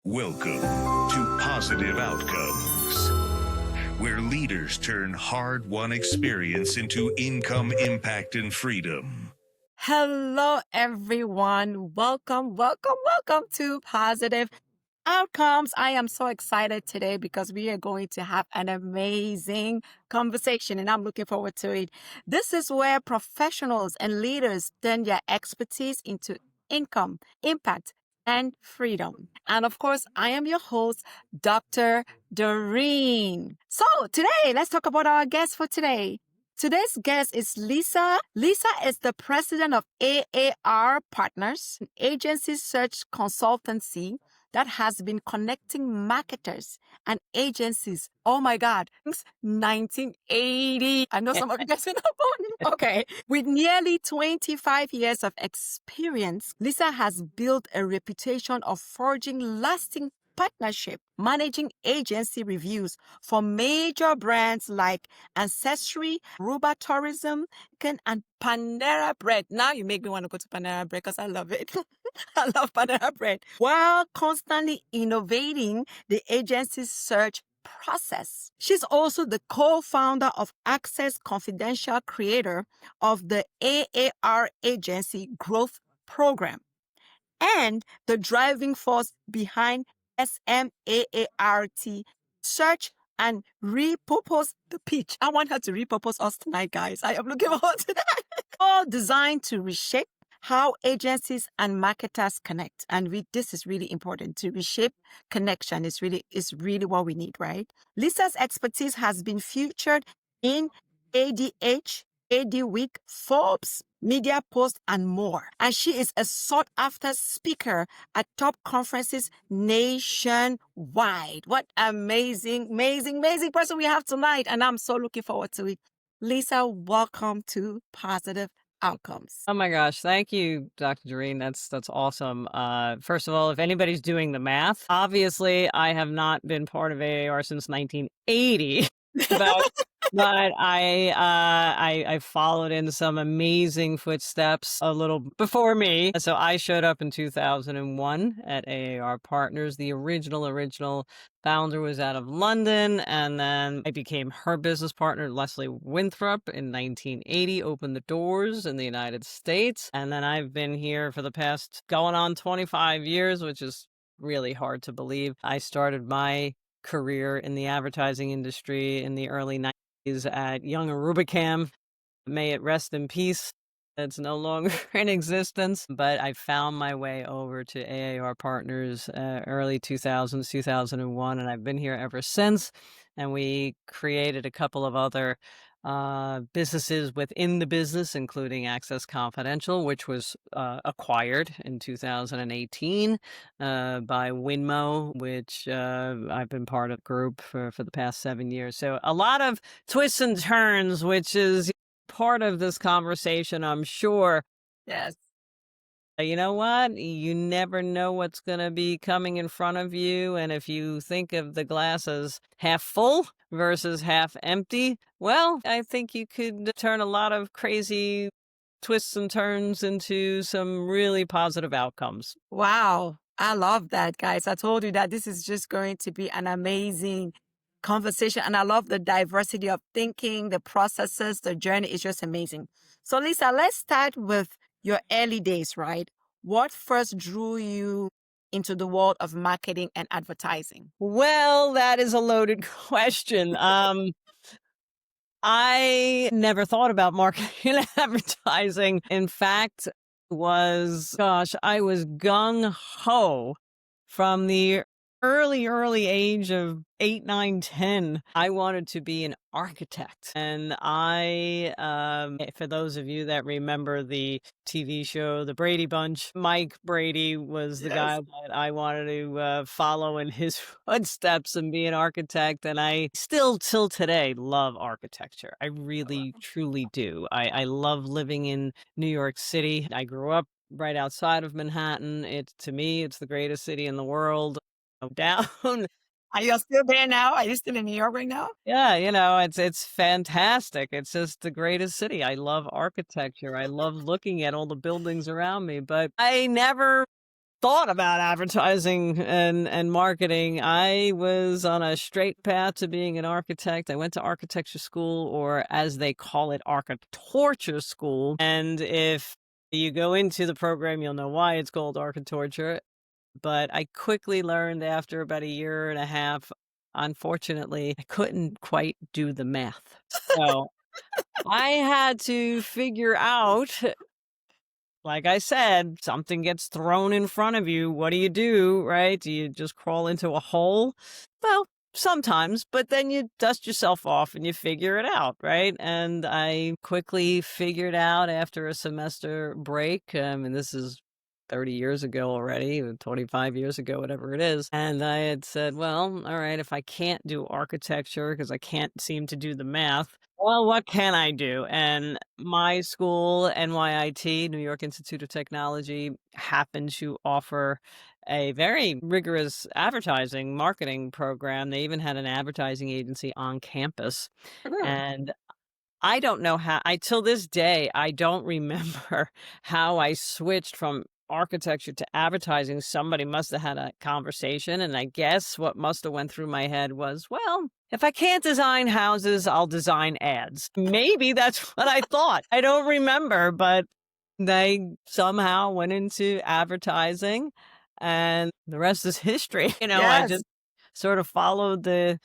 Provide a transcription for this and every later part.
Welcome to Positive Outcomes, where leaders turn hard-won experience into income, impact, and freedom. Hello, everyone. Welcome to Positive Outcomes. I am so excited today because we are going to have an amazing conversation and I'm looking forward to it. This is where professionals and leaders turn their expertise into income, impact, and freedom. And of course, I am your host, Dr. Dorine. So today, let's talk about our guest for today. Today's guest is Lisa. Lisa is the president of AAR Partners, an agency search consultancy that has been connecting marketers and agencies. Oh my God, since 1980. I know some of you guys know about. Okay. With nearly 25 years of experience, Lisa has built a reputation of forging lasting partnership, managing agency reviews for major brands like Ancestry, Ruba Tourism, and Panera Bread. Now you make me want to go to Panera Bread because I love it. I love Panera Bread. While constantly innovating the agency's search process. She's also the co-founder of Access Confidential, creator of the AAR Agency Growth Program, and the driving force behind SMAART, search and repurpose the pitch. I want her to repurpose us tonight, guys. I am looking forward to that. All designed to reshape how agencies and marketers connect. And this is really important. To reshape connection is really what we need, right? Lisa's expertise has been featured in ADH, ADWeek, Forbes, Media Post, and more. And she is a sought-after speaker at top conferences nationwide. What amazing person we have tonight. And I'm so looking forward to it. Lisa, welcome to Positive Outcomes. Oh my gosh, thank you, Dr. Dorine. That's awesome. First of all, if anybody's doing the math, obviously I have not been part of AAR since 1980. But I followed in some amazing footsteps a little before me. So I showed up in 2001 at AAR Partners. The original founder was out of London, and then I became her business partner, Leslie Winthrop, in 1980, opened the doors in the United States. And then I've been here for the past going on 25 years, which is really hard to believe. I started my career in the advertising industry in the early 90s at Young Rubicam. May it rest in peace. It's no longer in existence, but I found my way over to AAR Partners early 2000s, 2001, and I've been here ever since. And we created a couple of other businesses within the business, including Access Confidential, which was acquired in 2018 by Winmo, which I've been part of the group for the past 7 years. So a lot of twists and turns, which is part of this conversation, I'm sure. Yes. You know what? You never know what's going to be coming in front of you. And if you think of the glass as half full versus half empty, well, I think you could turn a lot of crazy twists and turns into some really positive outcomes. Wow. I love that, guys. I told you that this is just going to be an amazing conversation. And I love the diversity of thinking, the processes, the journey is just amazing. So Lisa, let's start with your early days, right? What first drew you into the world of marketing and advertising? Well, that is a loaded question. I never thought about marketing and advertising. In fact, I was gung ho from the early age of 8, 9, 10. I wanted to be an architect. And for those of you that remember the TV show, The Brady Bunch, Mike Brady was the guy that I wanted to follow in his footsteps and be an architect. And I still, till today, love architecture. I really, truly do. I love living in New York City. I grew up right outside of Manhattan. To me, it's the greatest city in the world. Down. Are you still there now? Are you still in New York right now? Yeah, it's fantastic. It's just the greatest city. I love architecture. I love looking at all the buildings around me, but I never thought about advertising and marketing. I was on a straight path to being an architect. I went to architecture school, or as they call it, architecture school. And if you go into the program, you'll know why it's called architecture. But I quickly learned after about a year and a half, unfortunately, I couldn't quite do the math. So I had to figure out, like I said, something gets thrown in front of you. What do? Right? Do you just crawl into a hole? Well, sometimes, but then you dust yourself off and you figure it out, right? And I quickly figured out after a semester break, and this is 30 years ago already, or 25 years ago, whatever it is. And I had said, well, all right, if I can't do architecture because I can't seem to do the math, well, what can I do? And my school, NYIT, New York Institute of Technology, happened to offer a very rigorous advertising marketing program. They even had an advertising agency on campus. Really? And I don't know how, till this day, I don't remember how I switched from architecture to advertising. Somebody must have had a conversation, and I guess what must have went through my head was, well, if I can't design houses, I'll design ads. Maybe that's what I thought. I don't remember, but they somehow went into advertising, and the rest is history. I Yes. just sort of followed the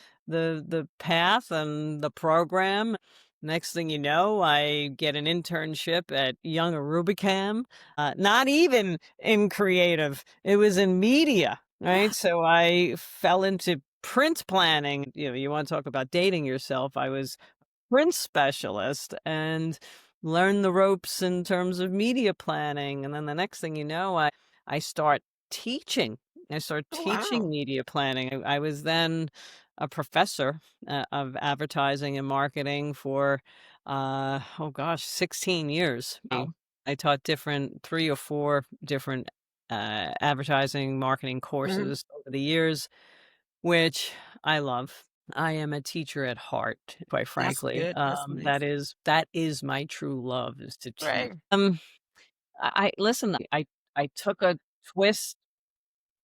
path and the program. Next thing you know, I get an internship at Young Rubicam, not even in creative, it was in media, right? So I fell into print planning. You want to talk about dating yourself. I was print specialist and learn the ropes in terms of media planning. And then the next thing you know, I start teaching. I start Oh, teaching wow. media planning. I was then a professor of advertising and marketing for, oh gosh, 16 years. Wow. I taught three or four different advertising marketing Mhm. courses over the years, which I love. I am a teacher at heart, quite That's frankly. good. That's nice. That is my true love, is to teach. Right. I listen, I took a twist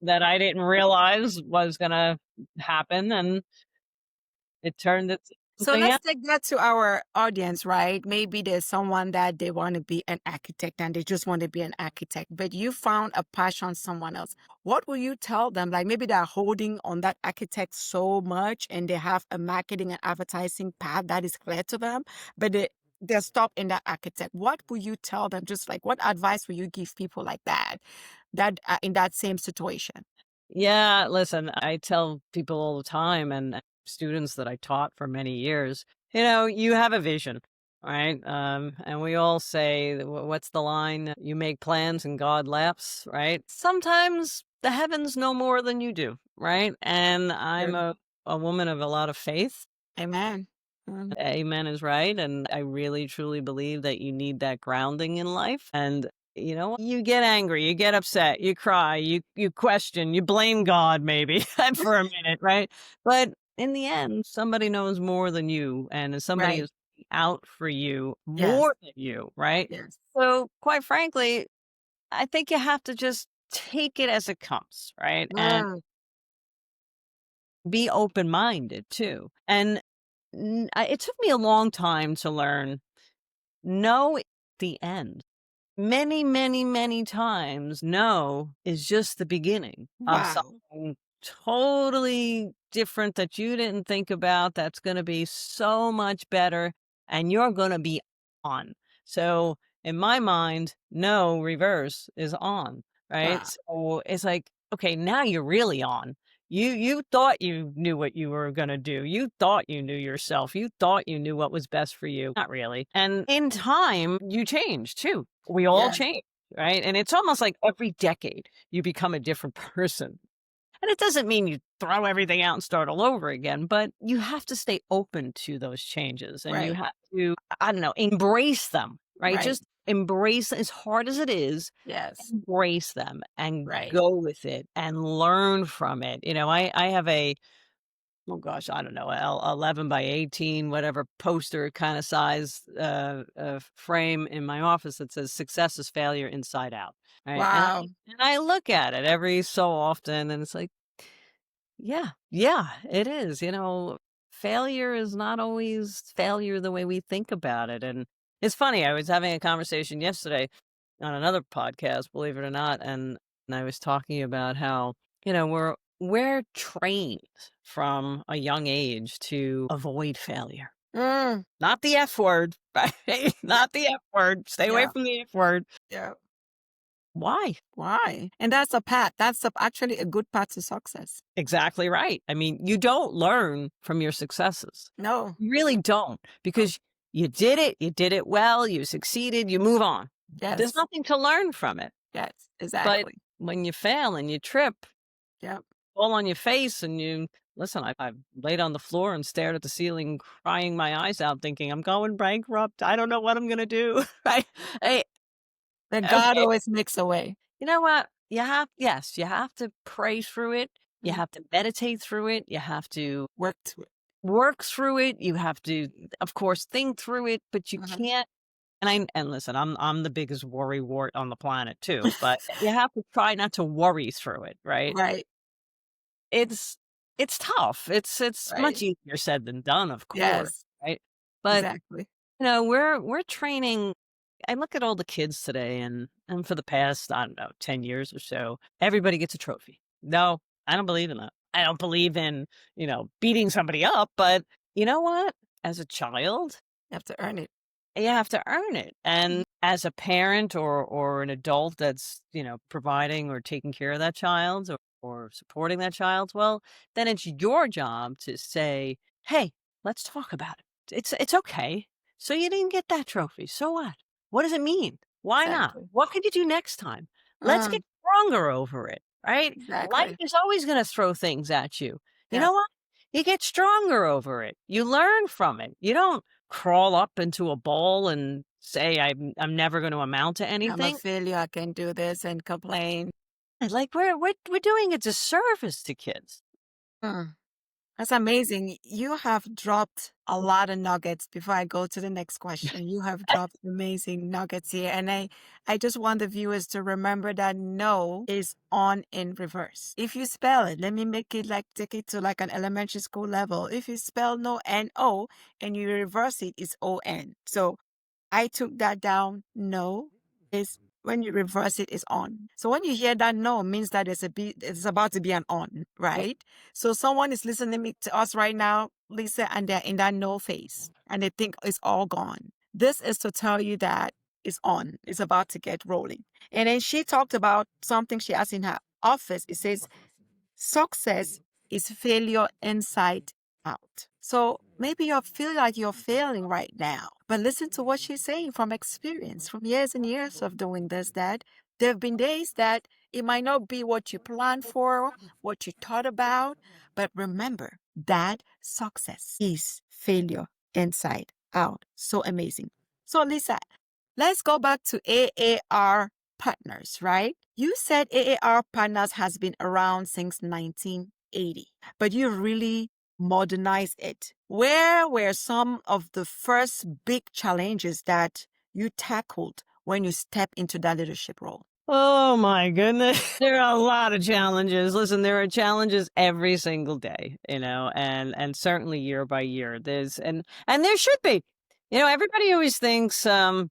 that I didn't realize was gonna happen, and it turned into So something let's else. take that to our audience, right? Maybe there's someone that they want to be an architect and they just want to be an architect, but you found a passion somewhere else. What will you tell them? Like maybe they're holding on that architect so much and they have a marketing and advertising path that is clear to them, but they're stopped in that architect. What will you tell them? Just like what advice will you give people like that in that same situation? Yeah, listen, I tell people all the time, and students that I taught for many years, you have a vision, right? And we all say, what's the line? You make plans and God laughs, right? Sometimes the heavens know more than you do, right? And I'm True. a woman of a lot of faith. Amen. Mm. Amen is right. And I really truly believe that you need that grounding in life. And you get angry, you get upset, you cry, you question, you blame God maybe for a minute, right? But in the end, somebody knows more than you, and somebody Right. is out for you Yes. more than you, right? Yes. So quite frankly, I think you have to just take it as it comes, right? And Mm. be open-minded too. And it took me a long time to learn no at the end. Many, many, many times, no is just the beginning of Wow. something totally different that you didn't think about, that's gonna be so much better, and you're gonna be on. So, in my mind, no reverse is on, right? Wow. So, it's like, okay, now you're really on. You thought you knew what you were gonna do. You thought you knew yourself. You thought you knew what was best for you. Not really. And in time, you change too. We all Yes. change, right? And it's almost like every decade you become a different person. And it doesn't mean you throw everything out and start all over again, but you have to stay open to those changes, and you Right. have to, I don't know, embrace them, right? Right. Just embrace, as hard as it is, Yes. embrace them and Right. go with it and learn from it. I have a oh gosh, I don't know, 11 by 18, whatever poster kind of size frame in my office that says success is failure inside out. Right. Wow. And I look at it every so often and it's like, yeah, it is. Failure is not always failure the way we think about it. And it's funny, I was having a conversation yesterday on another podcast, believe it or not, and I was talking about how, we're trained from a young age to avoid failure. Mm, Not the F word, right? Not the F word. Stay away yeah. from the F word. Yeah. Why? Why? And that's a path. That's actually a good path to success. Exactly right. I mean, you don't learn from your successes. No. You really don't, because you did it well, you succeeded, you move on. There's Yes. nothing to learn from it. Yes. But Exactly. when you fail and you trip, Yep. fall on your face and you listen, I've laid on the floor and stared at the ceiling, crying my eyes out, thinking, I'm going bankrupt. I don't know what I'm going to do. Right. Hey, But God okay. always makes a way. You know what? You have to pray through it. You Mm. have to meditate through it. You have to Work to it. work through it. You have to, of course, think through it, but you Mhm. can't. And listen, I'm the biggest worry wart on the planet too, but you have to try not to worry through it, right? Right. It's it's tough. It's Right. much easier said than done, of course, Yes. right? But Exactly. we're training. I look at all the kids today, and for the past, I don't know, 10 years or so, everybody gets a trophy. No, I don't believe in that. I don't believe in, beating somebody up, but you know what? As a child, You have to earn it. you have to earn it. And as a parent or an adult that's, providing or taking care of that child or supporting that child, well, then it's your job to say, hey, let's talk about it. It's okay. So you didn't get that trophy. So what? What does it mean? Why not? Exactly. What could you do next time? Let's get Mm, stronger over it, right? Life exactly. is always going to throw things at you. You Yeah. know what? You get stronger over it. You learn from it. You don't crawl up into a bowl and say, I'm never going to amount to I'm a anything. failure. I can do this and complain. Like we're doing a disservice to kids. Mm. That's amazing. You have dropped a lot of nuggets before I go to the next question. You have dropped amazing nuggets here. And I just want the viewers to remember that no is on in reverse. If you spell it, let me make it take it to like an elementary school level. If you spell no N-O and you reverse it, it's O-N. So I took that down. No is when you reverse it is on. So when you hear that no means that it's about to be an on, right? So someone is listening to us right now, Lisa, and they're in that no phase and they think it's all gone. This is to tell you that it's on. It's about to get rolling. And then she talked about something she has in her office. It says success is failure inside out. So maybe you feel like you're failing right now, but listen to what she's saying from experience, from years and years of doing this, that there have been days that it might not be what you planned for, what you thought about, but remember that success is failure inside out. So amazing. So Lisa, let's go back to AAR Partners, right? You said AAR Partners has been around since 1980, but you really modernized it. Where were some of the first big challenges that you tackled when you stepped into that leadership role? Oh my goodness. There are a lot of challenges. Listen, there are challenges every single day, and certainly year by year. And there should be. Everybody always thinks, okay,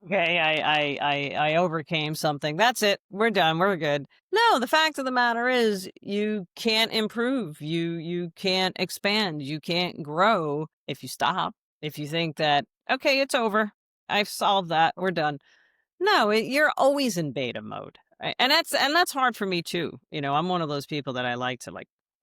I overcame something. That's it. We're done. We're good. No, the fact of the matter is you can't improve. You can't expand. You can't grow if you stop. If you think that, okay, it's over. I've solved that. We're done. No, you're always in beta mode. Right? And that's hard for me too. I'm one of those people that I like to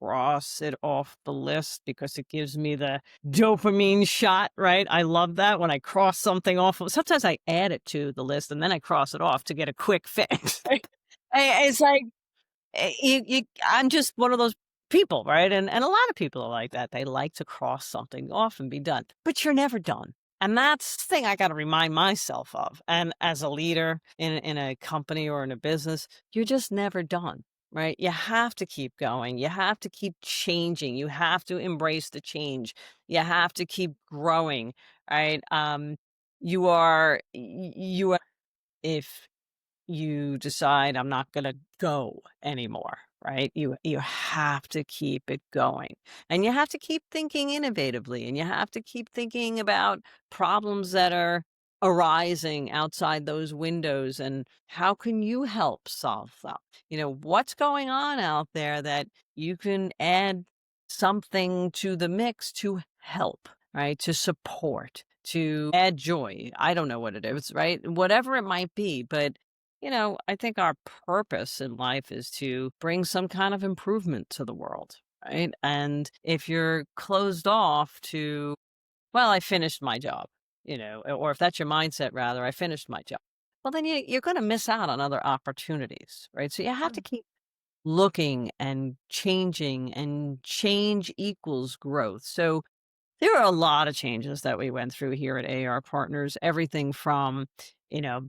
cross it off the list because it gives me the dopamine shot, right? I love that when I cross something off. Sometimes I add it to the list and then I cross it off to get a quick fix. Right? It's like I'm just one of those people, right? And a lot of people are like that. They like to cross something off and be done, but you're never done. And that's the thing I got to remind myself of. And as a leader in a company or in a business, you're just never done. right? You have to keep going. You have to keep changing. You have to embrace the change. You have to keep growing, right? You are, if you decide I'm not going to go anymore, right? You have to keep it going. And you have to keep thinking innovatively, and you have to keep thinking about problems that are arising outside those windows, and how can you help solve them? What's going on out there that you can add something to the mix to help, right? To support, to add joy. I don't know what it is, right? Whatever it might be, but I think our purpose in life is to bring some kind of improvement to the world, right? And if you're closed off to, well, I finished my job, or if that's your mindset, rather, I finished my job, well, then you're going to miss out on other opportunities, right? So you have to Mm. keep looking and changing, and change equals growth. So there are a lot of changes that we went through here at AR Partners, everything from,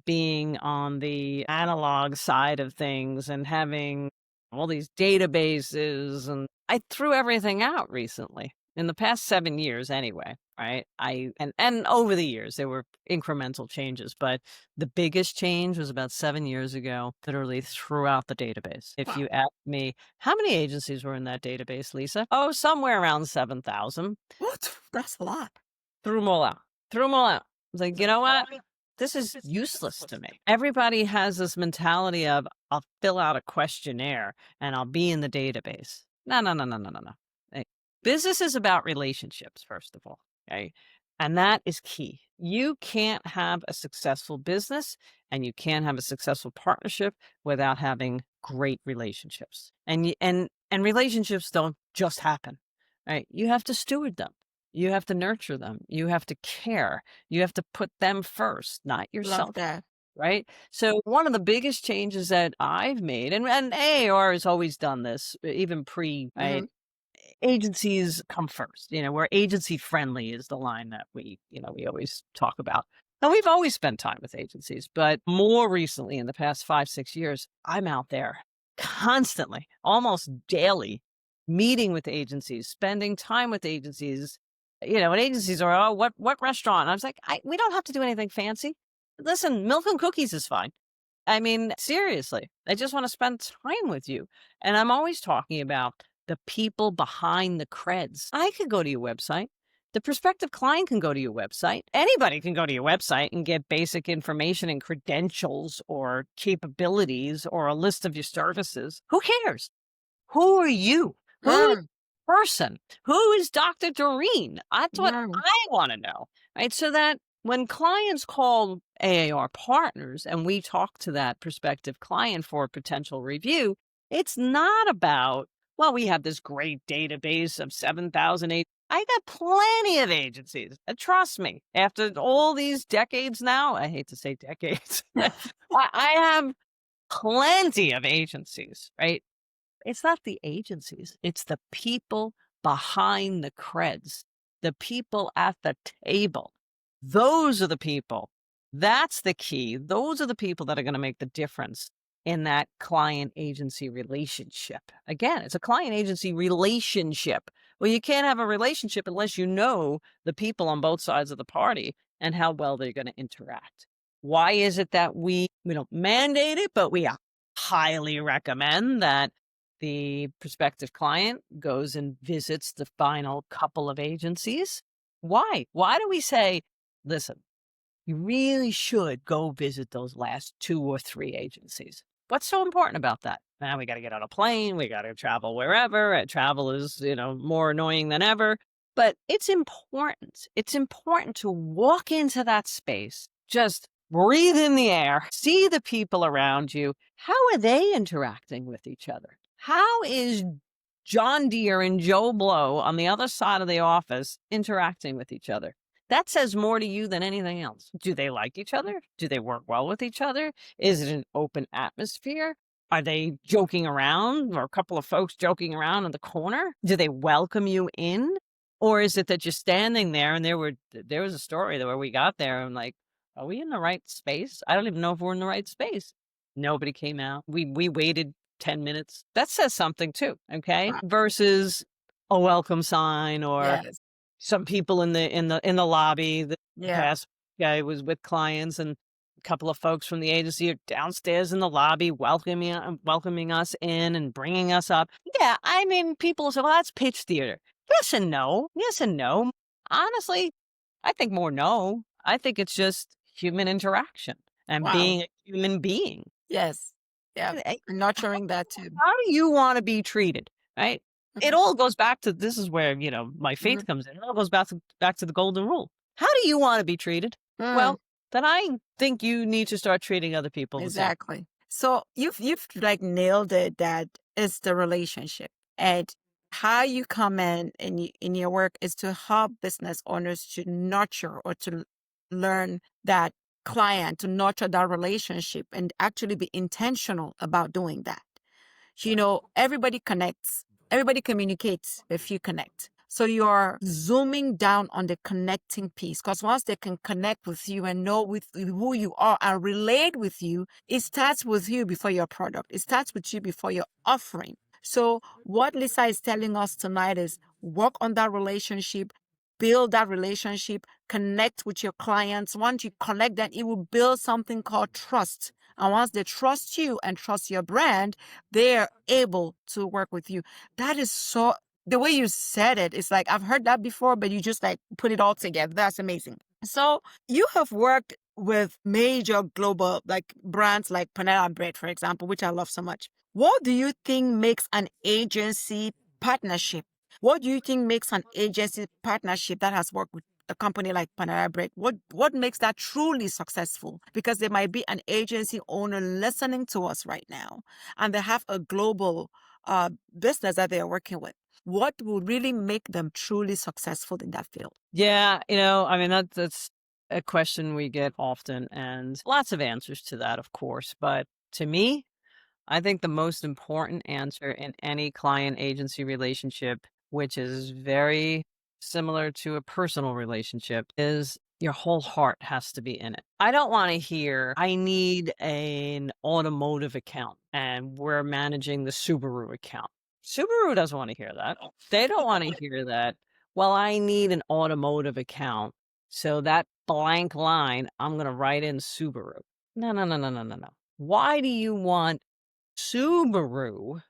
being on the analog side of things and having all these databases. And I threw everything out recently in the past 7 years anyway, right? And over the years, there were incremental changes, but the biggest change was about 7 years ago, literally threw out the database. If Wow. you ask me, how many agencies were in that database, Lisa? Oh, somewhere around 7,000. What? That's a lot. Threw them all out. Threw them all out. I was like, you know what? This is useless to me. Everybody has this mentality of, I'll fill out a questionnaire and I'll be in the database. No, no, no, no, no, no, no. Business is about relationships, first of all. Okay. And that is key. You can't have a successful business, and you can't have a successful partnership without having great relationships. And relationships don't just happen. Right? You have to steward them. You have to nurture them. You have to care. You have to put them first, not Love yourself. that. Right. So one of the biggest changes that I've made, and AAR has always done this, even pre, Hmm. right? Agencies come first. We're agency friendly is the line that we always talk about. And we've always spent time with agencies, but more recently, in the past 5, 6 years, I'm out there constantly, almost daily, meeting with agencies, spending time with agencies. And agencies are, oh, what restaurant? And I was like, we don't have to do anything fancy. Listen, milk and cookies is fine. I mean, seriously, I just want to spend time with you. And I'm always talking about the people behind the creds. I could go to your website. The prospective client can go to your website. Anybody can go to your website and get basic information and credentials or capabilities or a list of your services. Who cares? Who are you? Who is Mm. the person? Who is Dr. Dorine? That's what Mm. I want to know, right? So that when clients call AAR Partners and we talk to that prospective client for a potential review, it's not about, well, we have this great database of 7,000 agents. I got plenty of agencies. And trust me, after all these decades now, I hate to say decades, I have plenty of agencies, right? It's not the agencies, it's the people behind the creds, the people at the table. Those are the people. That's the key. Those are the people that are going to make the difference in that client agency relationship. Again, it's a client agency relationship. Well, you can't have a relationship unless you know the people on both sides of the party and how well they're going to interact. Why is it that we don't mandate it, but we highly recommend that the prospective client goes and visits the final couple of agencies? Why? Why do we say, listen, you really should go visit those last 2 or 3 agencies? What's so important about that? Now we got to get on a plane. We got to travel wherever. Travel is, more annoying than ever. But it's important. It's important to walk into that space, just breathe in the air, see the people around you. How are they interacting with each other? How is John Deere and Joe Blow on the other side of the office interacting with each other? That says more to you than anything else. Do they like each other? Do they work well with each other? Is it an open atmosphere? Are they joking around, or a couple of folks joking around in the corner? Do they welcome you in? Or is it that you're standing there and there was a story where we got there and like, are we in the right space? I don't even know if we're in the right space. Nobody came out. We waited 10 minutes. That says something too, okay? Wow. Versus a welcome sign or Yes. some people in the lobby. The Yeah. past guy was with clients, and a couple of folks from the agency are downstairs in the lobby welcoming us in and bringing us up. Yeah, I mean, people say, well, that's pitch theater. Yes and no. Yes and no. Honestly, I think more no. I think it's just human interaction and Wow. being a human being. Yes. Yeah. Eh, How, Nurturing that too. how do you want to be treated? Right? It Mhm. all goes back to, this is where, my faith Mhm. comes in. It all goes back to the golden rule. How do you want to be treated? Mm. Well, then I think you need to start treating other people the same. Exactly. So you've like nailed it, that it's the relationship. And how you come in your work is to help business owners to nurture or to learn that client, to nurture that relationship and actually be intentional about doing that. Everybody connects, everybody communicates if you connect. So you're zooming down on the connecting piece, because once they can connect with you and know with who you are and relate with you, it starts with you before your product. It starts with you before your offering. So what Lisa is telling us tonight is work on that relationship, build that relationship, connect with your clients. Once you connect, then it will build something called trust. And once they trust you and trust your brand, they're able to work with you. That is so, the way you said it, it's like I've heard that before, but you just like put it all together. That's amazing. So you have worked with major global like brands like Panera Bread, for example, which I love so much. What do you think makes an agency partnership? What do you think makes an agency partnership that has worked with a company like Panera Bread? What makes that truly successful? Because there might be an agency owner listening to us right now, and they have a global business that they are working with. What will really make them truly successful in that field? Yeah, I mean, that's a question we get often, and lots of answers to that, of course. But to me, I think the most important answer in any client agency relationship, which is very similar to a personal relationship, is your whole heart has to be in it. I don't want to hear, I need an automotive account and we're managing the Subaru account. Subaru doesn't want to hear that. They don't want to hear that. Well, I need an automotive account. So that blank line, I'm going to write in Subaru. No, no, no, no, no, no, no. Why do you want Subaru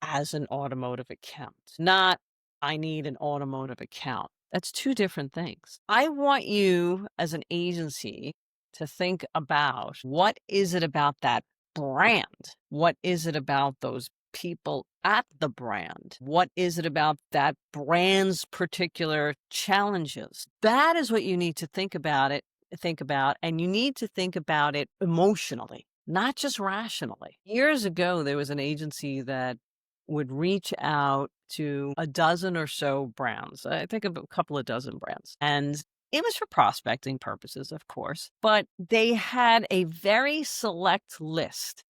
as an automotive account? Not, I need an automotive account. That's two different things. I want you as an agency to think about, what is it about that brand? What is it about those people at the brand? What is it about that brand's particular challenges? That is what you need to think about, and you need to think about it emotionally, not just rationally. Years ago, there was an agency that would reach out to a dozen or so brands. I think of a couple of dozen brands. And it was for prospecting purposes, of course, but they had a very select list.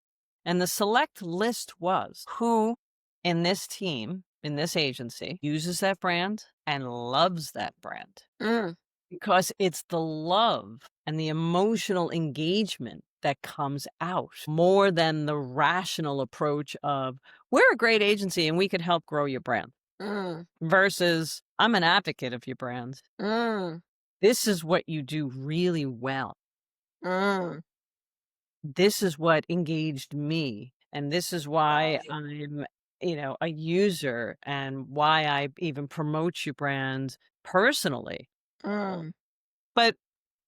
And the select list was who in this team, in this agency, uses that brand and loves that brand, Mm, because it's the love and the emotional engagement that comes out more than the rational approach of, we're a great agency and we could help grow your brand, mm, versus, I'm an advocate of your brand. mm, This is what you do really well. mm. This is what engaged me. And this is why I'm, a user, and why I even promote your brand personally. Mm, But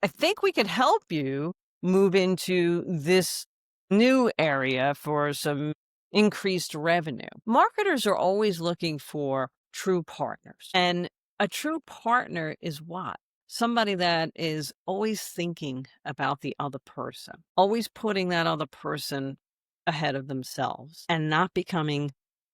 I think we could help you move into this new area for some increased revenue. Marketers are always looking for true partners. And a true partner is what? Somebody that is always thinking about the other person, always putting that other person ahead of themselves and not becoming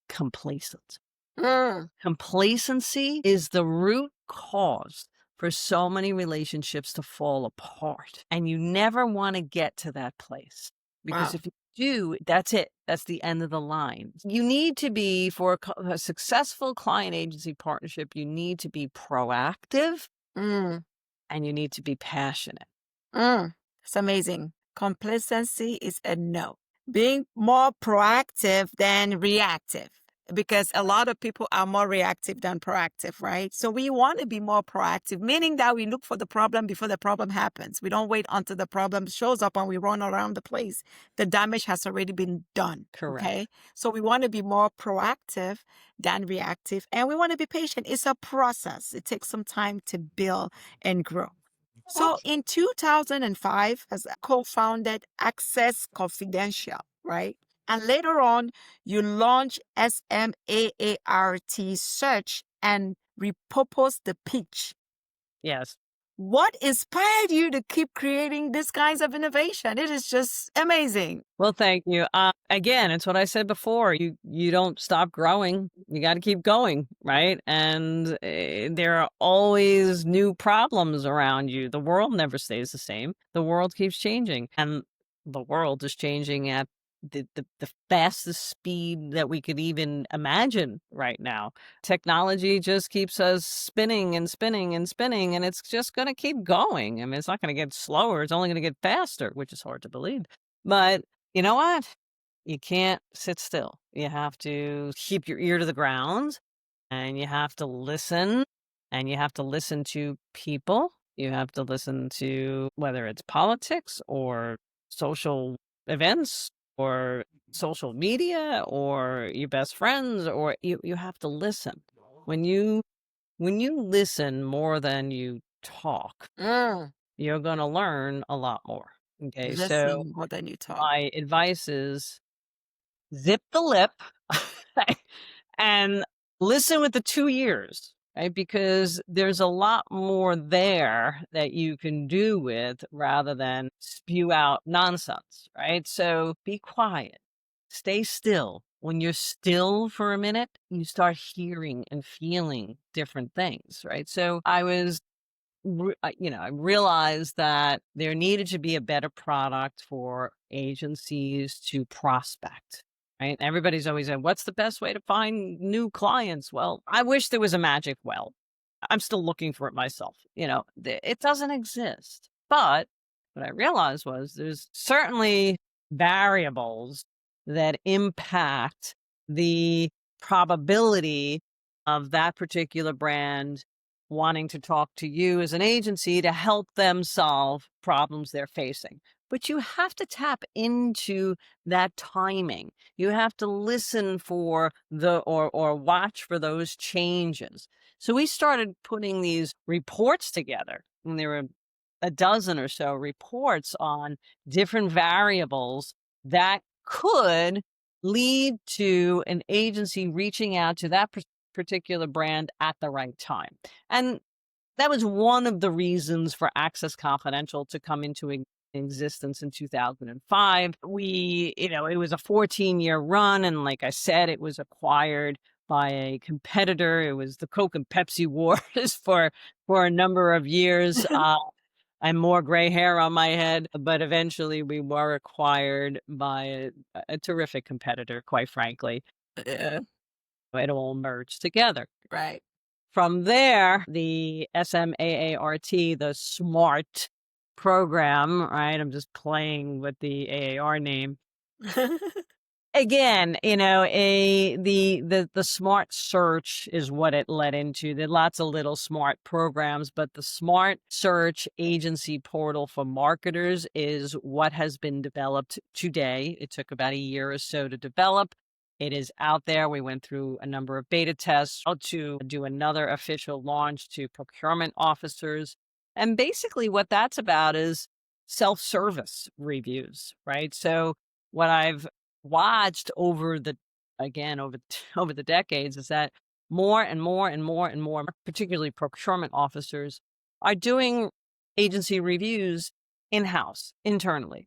complacent. mm, Complacency is the root cause for so many relationships to fall apart. And you never want to get to that place, because wow. if you do, that's it. That's the end of the line. You need to be, for a successful client agency partnership, you need to be proactive Mm, and you need to be passionate. mm. It's amazing. Complacency is a no. being more proactive than reactive, because a lot of people are more reactive than proactive, right? So we want to be more proactive, meaning that we look for the problem before the problem happens. We don't wait until the problem shows up and we run around the place. The damage has already been done. Correct. Okay. So we want to be more proactive than reactive, and we want to be patient. It's a process. It takes some time to build and grow. So in 2005, as I co-founded Access Confidential, right? And later on, you launched SMAART Search and repurposed the pitch. Yes. What inspired you to keep creating these kinds of innovation? It is just amazing. Well, thank you. Again, it's what I said before. You don't stop growing. You got to keep going, right? And there are always new problems around you. The world never stays the same. The world keeps changing, and the world is changing at the fastest speed that we could even imagine right now. Technology just keeps us spinning and spinning and spinning, and it's just going to keep going. I mean, it's not going to get slower. It's only going to get faster, which is hard to believe. But you know what? You can't sit still. You have to keep your ear to the ground, and you have to listen, and you have to listen to people. You have to listen to whether it's politics or social events or social media or your best friends, or you have to listen. When you listen more than you talk, you're going to learn a lot more. Okay, so Listen more than you talk. my advice is zip the lip and listen with the 2 ears, right? Because there's a lot more there that you can do with rather than spew out nonsense, right? So be quiet, stay still. When you're still for a minute, you start hearing and feeling different things, right? So I realized that there needed to be a better product for agencies to prospect, right? Everybody's always saying, what's the best way to find new clients? Well, I wish there was a magic well. I'm still looking for it myself. It doesn't exist. But what I realized was there's certainly variables that impact the probability of that particular brand wanting to talk to you as an agency to help them solve problems they're facing. But you have to tap into that timing. You have to listen for or watch for those changes. So we started putting these reports together, and there were a dozen or so reports on different variables that could lead to an agency reaching out to that particular brand at the right time. And that was one of the reasons for Access Confidential to come into existence in 2005. It was a 14-year run. And like I said, it was acquired by a competitor. It was the Coke and Pepsi wars for a number of years. I'm more gray hair on my head, but eventually we were acquired by a terrific competitor, quite frankly. Yeah, It all merged together. right. From there, the SMAART, the SMART program, right? I'm just playing with the AAR name. Again, the smart search is what it led into. There are lots of little smart programs, but the smart search agency portal for marketers is what has been developed today. It took about a year or so to develop. It is out there. We went through a number of beta tests to do another official launch to procurement officers. And basically what that's about is self-service reviews, right? So what I've watched over the decades is that more and more and more and more, particularly procurement officers, are doing agency reviews in-house, internally.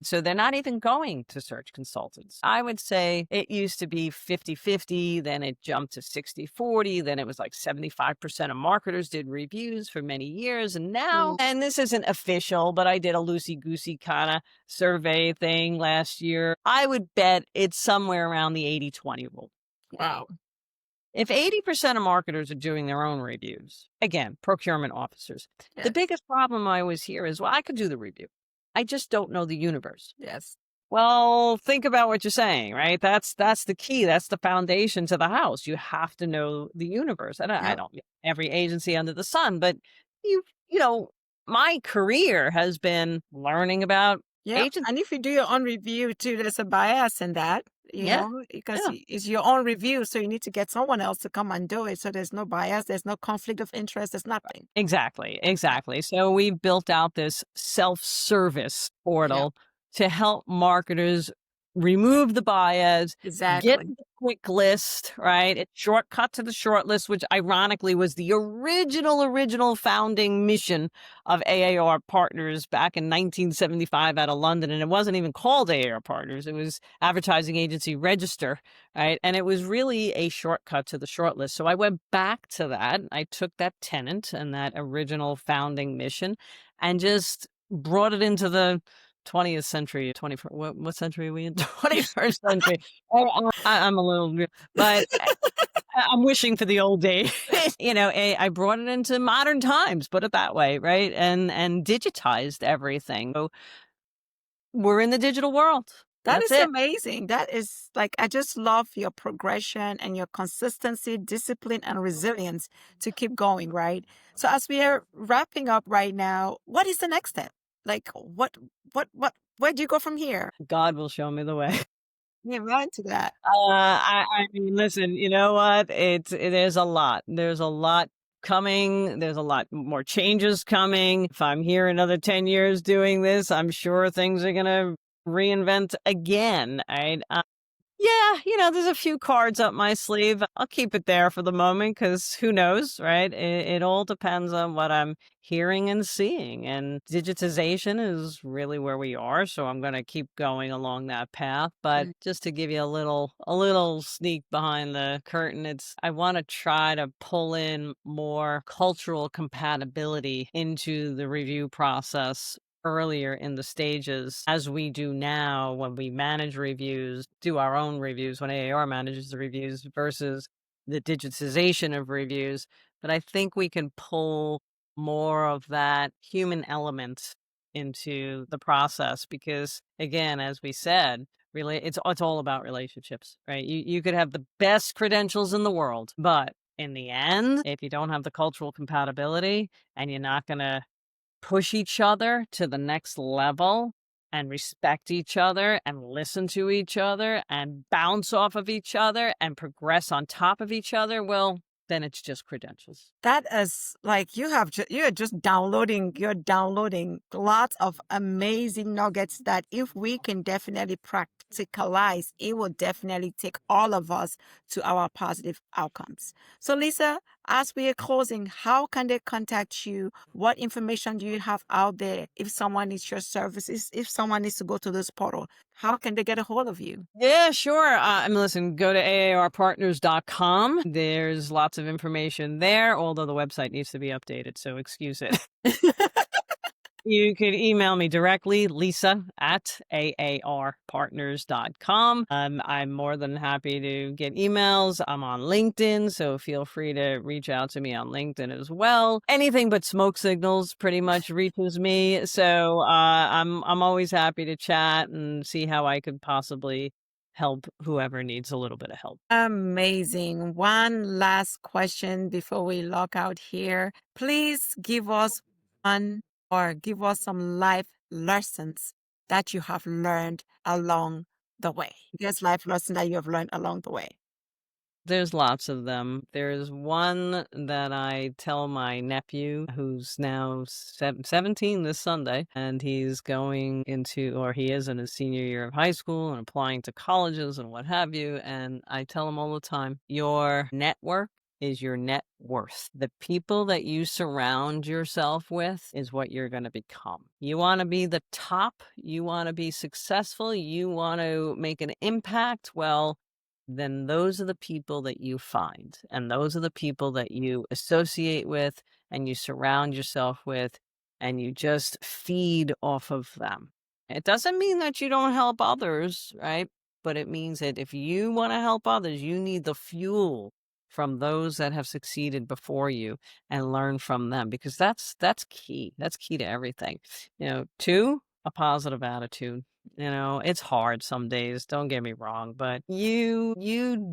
So they're not even going to search consultants. I would say it used to be 50-50, then it jumped to 60-40, then it was like 75% of marketers did reviews for many years. And now, and this isn't official, but I did a loosey-goosey kind of survey thing last year. I would bet it's somewhere around the 80-20 rule. Wow. If 80% of marketers are doing their own reviews, again, procurement officers, the biggest problem I always hear is, well, I could do the review. I just don't know the universe. Yes. Well, think about what you're saying, right? That's the key. That's the foundation to the house. You have to know the universe. And I Yep. don't every agency under the sun, but you you know, my career has been learning about Yep. agents. And if you do your own review too, there's a bias in that, Yeah, because yeah, it's your own review. So you need to get someone else to come and do it. So there's no bias, there's no conflict of interest, there's nothing. exactly, Yeah. exactly. So we built out this self-service Yep. portal to help marketers remove the bias, get Exactly. the quick list, right? It's shortcut to the short list, which ironically was the original founding mission of AAR Partners back in 1975 out of London. And it wasn't even called AAR Partners. It was Advertising Agency Register, right? And it was really a shortcut to the short list. So I went back to that. I took that tenant and that original founding mission and just brought it into the 20th century, 21st, what century are we in? 21st century. I'm a little, but I'm wishing for the old days. I brought it into modern times, put it that way, right? And digitized everything. So we're in the digital world. That That's is it. amazing. That is like, I just love your progression and your consistency, discipline, and resilience to keep going, right? So, as we are wrapping up right now, what is the next step? Like, where do you go from here? God will show me the way. Amen to that. I mean, listen, you know what? There's a lot. There's a lot coming. There's a lot more changes coming. If I'm here another 10 years doing this, I'm sure things are gonna reinvent again. Yeah, there's a few cards up my sleeve. I'll keep it there for the moment because who knows, right? It all depends on what I'm hearing and seeing. And digitization is really where we are. So I'm going to keep going along that path. But Mm. just to give you a little sneak behind the curtain, I want to try to pull in more cultural compatibility into the review process earlier in the stages as we do now when we manage reviews, do our own reviews when AAR manages the reviews versus the digitization of reviews. But I think we can pull more of that human element into the process because again, as we said, really it's all about relationships, right? You could have the best credentials in the world, but in the end, if you don't have the cultural compatibility and you're not going to push each other to the next level and respect each other and listen to each other and bounce off of each other and progress on top of each other, well, then it's just credentials. That is like you're just you're downloading lots of amazing nuggets that if we can definitely practicalize, it will definitely take all of us to our positive outcomes. So, Lisa, as we are closing, how can they contact you? What information do you have out there if someone needs your services, if someone needs to go to this portal? How can they get a hold of you? Yeah, sure. I mean, listen, go to aarpartners.com. There's lots of information there, although the website needs to be updated, so excuse it. You could email me directly, Lisa at aarpartners.com. I'm more than happy to get emails. I'm on LinkedIn, so feel free to reach out to me on LinkedIn as well. Anything but smoke signals pretty much reaches me. So I'm always happy to chat and see how I could possibly help whoever needs a little bit of help. Amazing. One last question before we log out here. Please give us one or give us some life lessons that you have learned along the way. Guess life lesson that you have learned along the way. There's lots of them. There's one that I tell my nephew, who's now 17 this Sunday, and he's going into, or he is in his senior year of high school and applying to colleges and what have you. And I tell him all the time, your network is your net worth. The people that you surround yourself with is what you're going to become. You want to be the top, you want to be successful, you want to make an impact. Well, then those are the people that you find, and those are the people that you associate with and you surround yourself with, and you just feed off of them. It doesn't mean that you don't help others, right? But it means that if you want to help others, you need the fuel from those that have succeeded before you and learn from them because that's key. That's key to everything. Two, a positive attitude. You know, it's hard some days, don't get me wrong, but you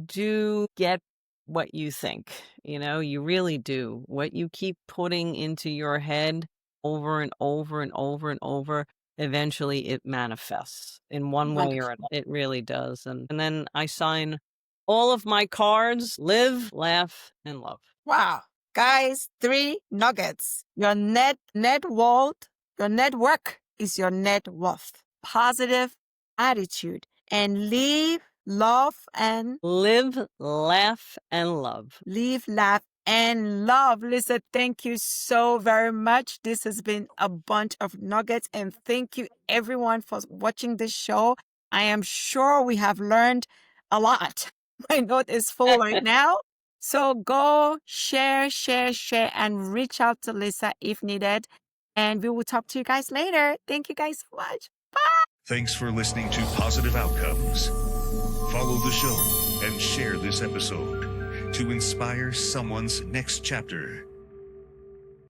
do get what you think. You know, you really do. What you keep putting into your head over and over and over and over, eventually it manifests in one way or Wonderful. another. It really does. And then I sign all of my cards: live, laugh, and love. Wow. Guys, 3 nuggets. Your your network is your net worth. Positive attitude and live, love, and Live, laugh, and love. live, laugh, and love. Lisa, thank you so very much. This has been a bunch of nuggets, and thank you everyone for watching this show. I am sure we have learned a lot. My note is full right now. So go share, and reach out to Lisa if needed. And we will talk to you guys later. Thank you guys so much. Bye. Thanks for listening to Positive Outcomes. Follow the show and share this episode to inspire someone's next chapter.